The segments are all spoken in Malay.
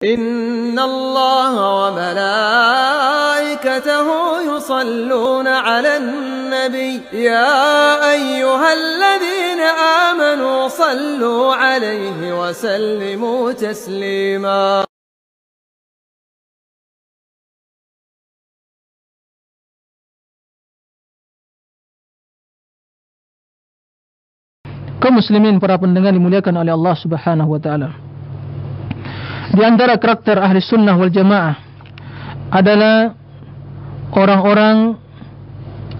إن الله وملائكته يصلون على النبي يا أيها الذين آمنوا صلوا عليه وسلموا تسليما. Kaum muslimin para pendengar dimuliakan oleh Allah Subhanahu wa taala. Di antara karakter ahli sunnah wal jamaah adalah orang-orang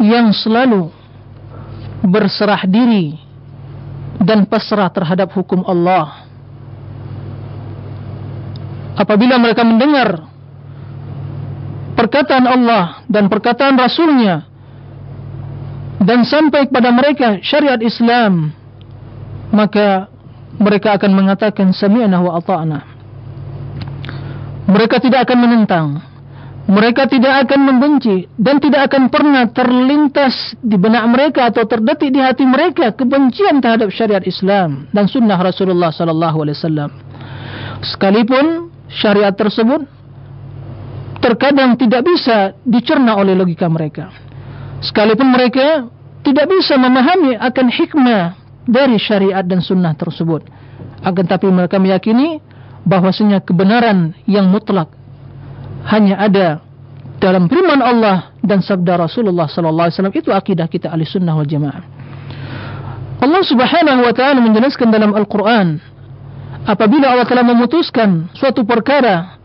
yang selalu berserah diri dan pasrah terhadap hukum Allah. Apabila mereka mendengar perkataan Allah dan perkataan Rasulnya dan sampai kepada mereka syariat Islam, maka mereka akan mengatakan sami'na wa ata'na. Mereka tidak akan menentang, mereka tidak akan membenci, dan tidak akan pernah terlintas di benak mereka atau terdetik di hati mereka kebencian terhadap syariat Islam dan sunnah Rasulullah sallallahu alaihi wasallam. Sekalipun syariat tersebut terkadang tidak bisa dicerna oleh logika mereka, sekalipun mereka tidak bisa memahami akan hikmah dari syariat dan sunnah tersebut, akan tapi mereka meyakini bahwasanya kebenaran yang mutlak hanya ada dalam firman Allah dan sabda Rasulullah sallallahu alaihi wasallam. Itu akidah kita ahli sunnah wal jamaah. Allah Subhanahu wa taala menjelaskan dalam Al-Quran, apabila Allah telah memutuskan suatu perkara,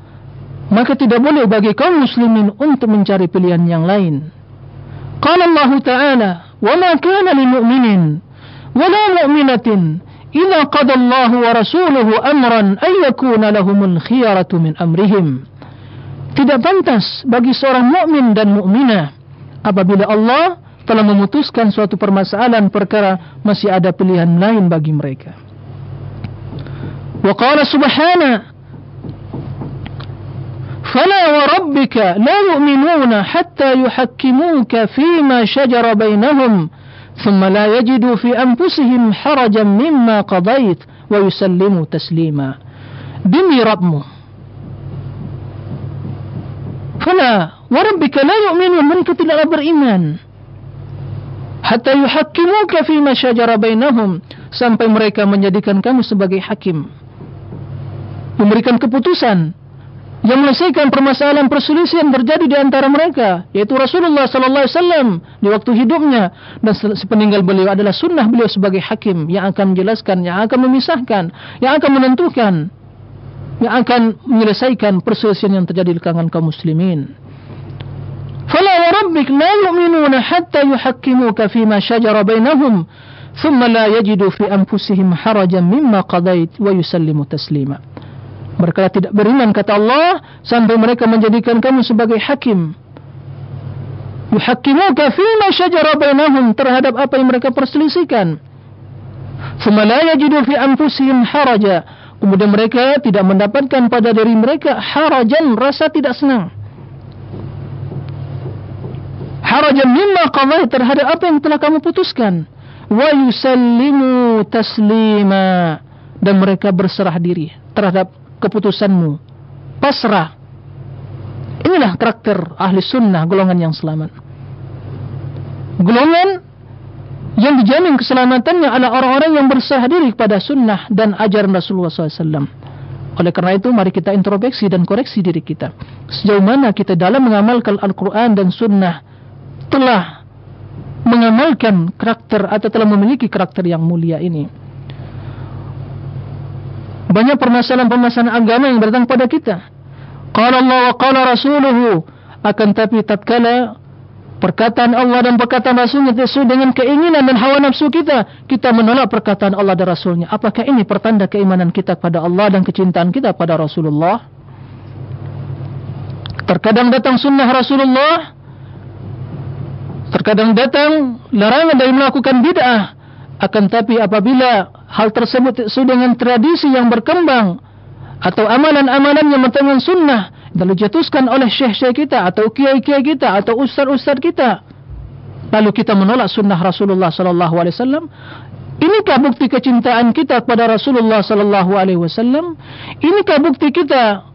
maka tidak boleh bagi kaum muslimin untuk mencari pilihan yang lain. Qala Allah taala, "Wa ma kana lil mu'minin wa la mu'minatin idza qada Allahu wa rasuluhu amran ay yakuna lahumul khiyaratu min amrihim." Tidak pantas bagi seorang mukmin dan mukminah apabila Allah telah memutuskan suatu permasalahan perkara masih ada pilihan lain bagi mereka. Wa qala subhanahu, "Fala wa rabbika la yu'minuna hatta yuhakkimuka fima shajara bainahum ثم لا يجدوا في أنفسهم حرجا مما قضيت ويسلموا تسليما." Demi Rabbmu, fala warabbika la yu'minun, mereka tidaklah beriman, hatta yuhakkimuka fima syajara bainahum, sampai mereka menjadikan kamu sebagai hakim, memberikan keputusan yang menyelesaikan permasalahan perselisihan terjadi di antara mereka, yaitu Rasulullah sallallahu alaihi wasallam di waktu hidupnya dan sepeninggal beliau adalah sunnah beliau sebagai hakim yang akan menjelaskan, yang akan memisahkan, yang akan menentukan, yang akan menyelesaikan perselisihan yang terjadi di kalangan kaum muslimin. Fala wa rabbik la yu'minuna hatta yuhakkimuka fima shajara bainahum thumma la yajidu fi anfusihim harajan mimma qadait wa yusallimu taslima. Mereka tidak beriman, kata Allah, sampai mereka menjadikan kamu sebagai hakim. Yuhakkimuka fima syajara bainahum, terhadap apa yang mereka perselisihkan. Thumma la yajidu fi anfusihim haraja, kemudian mereka tidak mendapatkan pada diri mereka harajan, rasa tidak senang. Harajan mimma qadai, terhadap apa yang telah kamu putuskan. Wa yusallimu taslima, dan mereka berserah diri terhadap keputusanmu, pasrah. Inilah karakter ahli sunnah, golongan yang selamat, golongan yang dijamin keselamatannya adalah orang-orang yang berserah diri kepada sunnah dan ajaran Rasulullah SAW. Oleh karena itu, mari kita introspeksi dan koreksi diri kita, sejauh mana kita dalam mengamalkan Al-Quran dan sunnah telah mengamalkan karakter atau telah memiliki karakter yang mulia ini. Banyak permasalahan-permasalahan agama yang datang pada kita, qala Allah wa qala rasuluhu, akan tapi tatkala perkataan Allah dan perkataan Rasulnya sesuai dengan keinginan dan hawa nafsu kita, kita menolak perkataan Allah dan Rasulnya. Apakah ini pertanda keimanan kita kepada Allah dan kecintaan kita pada Rasulullah? Terkadang datang sunnah Rasulullah, terkadang datang larangan dari melakukan bid'ah, akan tapi apabila hal tersebut sesuai dengan tradisi yang berkembang atau amalan-amalan yang bertentangan sunnah dan dijatuhkan oleh syekh-syekh kita atau kiai-kiai kita atau ustaz-ustaz kita, lalu kita menolak sunnah Rasulullah sallallahu alaihi wasallam, inikah bukti kecintaan kita kepada Rasulullah sallallahu alaihi wasallam? Inikah bukti kita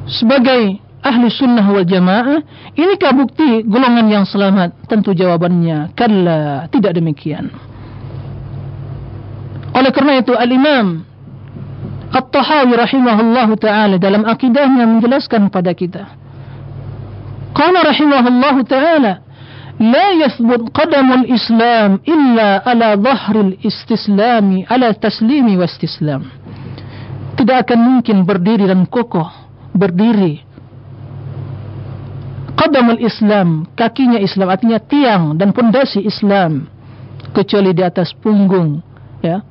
sebagai ahli sunnah wal jamaah, inikah bukti golongan yang selamat? Tentu jawabannya kalla, tidak demikian. Oleh kerana itu Al-Imam At-Tahawi rahimahullahu ta'ala dalam akidahnya menjelaskan kepada kita, qala rahimahullahu ta'ala, la yathbut qadamul Islam illa ala dhahril istislami ala taslimi wa istislam. Tidak akan mungkin berdiri dan kokoh berdiri qadamul Islam, kakinya Islam, artinya tiang dan pondasi Islam, kecuali di atas punggung, ya,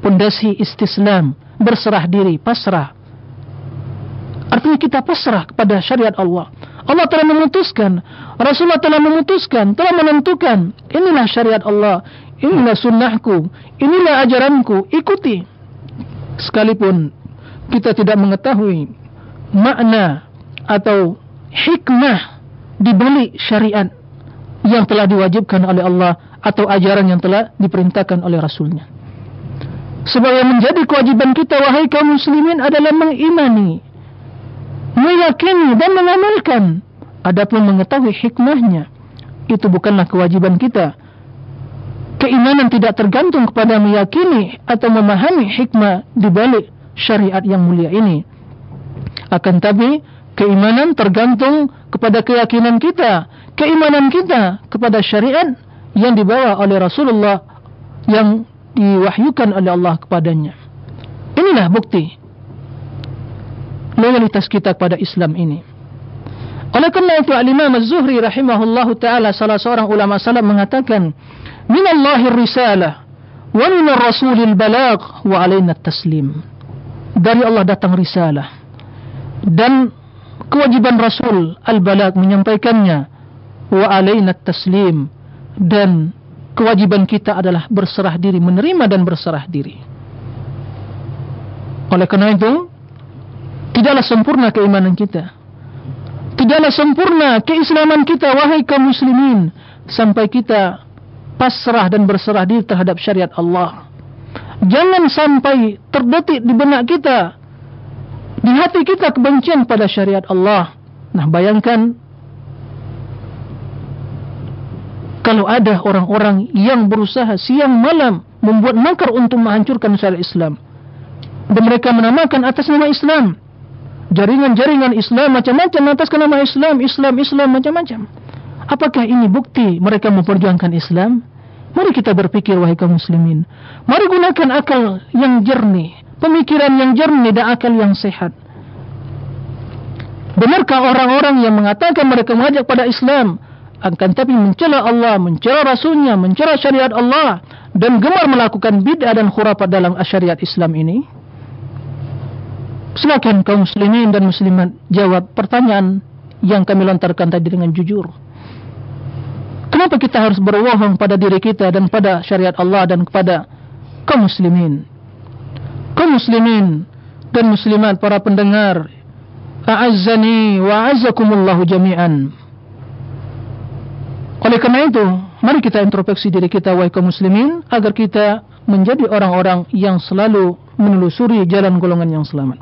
pondasi istislam, berserah diri, pasrah. Artinya kita pasrah kepada syariat Allah. Allah telah memutuskan, Rasulullah telah memutuskan, telah menentukan, inilah syariat Allah, inilah sunnahku, inilah ajaranku, ikuti. Sekalipun kita tidak mengetahui makna atau hikmah di balik syariat yang telah diwajibkan oleh Allah atau ajaran yang telah diperintahkan oleh Rasulnya. Sebab yang menjadi kewajiban kita, wahai kaum muslimin, adalah mengimani, meyakini dan mengamalkan. Adapun mengetahui hikmahnya, itu bukanlah kewajiban kita. Keimanan tidak tergantung kepada meyakini atau memahami hikmah di balik syariat yang mulia ini. Akan tapi keimanan tergantung kepada keyakinan kita, keimanan kita kepada syariat yang dibawa oleh Rasulullah, yang diwahyukan oleh Allah kepadanya. Inilah bukti loyalitas kita kepada Islam ini. Oleh kerana itu Al-Imam Az-Zuhri rahimahullahu ta'ala, salah seorang ulama salaf, mengatakan, minallahir risalah wa minar rasulil balagh wa alaina taslim. Dari Allah datang risalah, dan kewajiban Rasul al-balagh, menyampaikannya, wa alaina taslim, dan kewajiban kita adalah berserah diri, menerima dan berserah diri. Oleh kerana itu, tidaklah sempurna keimanan kita, tidaklah sempurna keislaman kita, wahai kaum muslimin, sampai kita pasrah dan berserah diri terhadap syariat Allah. Jangan sampai terdetik di benak kita, di hati kita, kebencian pada syariat Allah. Nah, bayangkan kalau ada orang-orang yang berusaha siang malam membuat makar untuk menghancurkan syariat Islam, dan mereka menamakan atas nama Islam, jaringan-jaringan Islam macam-macam atas nama Islam, Islam macam-macam. Apakah ini bukti mereka memperjuangkan Islam? Mari kita berpikir, wahai kaum muslimin. Mari gunakan akal yang jernih, pemikiran yang jernih dan akal yang sehat. Benarkah orang-orang yang mengatakan mereka mengajak pada Islam, akan tapi mencela Allah, mencela Rasulnya, mencela syariat Allah, dan gemar melakukan bid'ah dan khurafat dalam syariat Islam ini? Silakan kaum muslimin dan muslimat jawab pertanyaan yang kami lontarkan tadi dengan jujur. Kenapa kita harus berbohong pada diri kita dan pada syariat Allah dan kepada kaum muslimin? Kaum muslimin dan muslimat, para pendengar, a'azzani wa a'azzakumullahu jami'an. Oleh kerana itu, mari kita introspeksi diri kita, wahai kaum muslimin, agar kita menjadi orang-orang yang selalu menelusuri jalan golongan yang selamat.